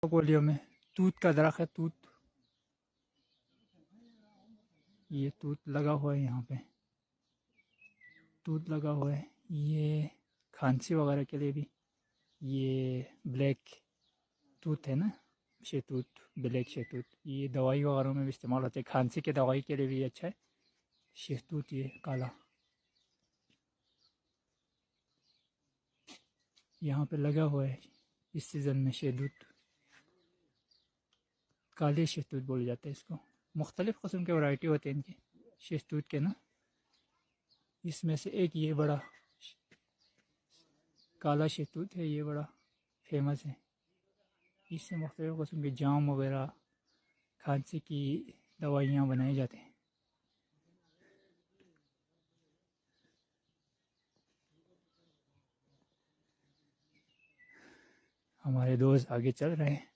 Polio में तूत का दरख्त है, तूत, ये तूत लगा हुआ है, यहाँ पे तूत लगा हुआ है। ये खांसी वगैरह के लिए भी, ये ब्लैक तूत है ना, शहतूत, ब्लैक शहतूत, ये दवाई वगैरह में भी इस्तेमाल होता है। खांसी के दवाई के लिए भी अच्छा है शहतूत, ये काला। यहाँ पे लगा हुआ है इस सीज़न में शहतूत, काले शहतूत बोले जाते हैं इसको। मुख्तलिफ़ किस्म के वैरायटी होते हैं इनके शहतूत के ना। इसमें से एक ये बड़ा काला शहतूत है, ये बड़ा फेमस है। इससे मुख्तलिफ़ किस्म के जाम वगैरह, खांसी की दवाइयाँ बनाई जाती हैं। हमारे दोस्त आगे चल रहे हैं।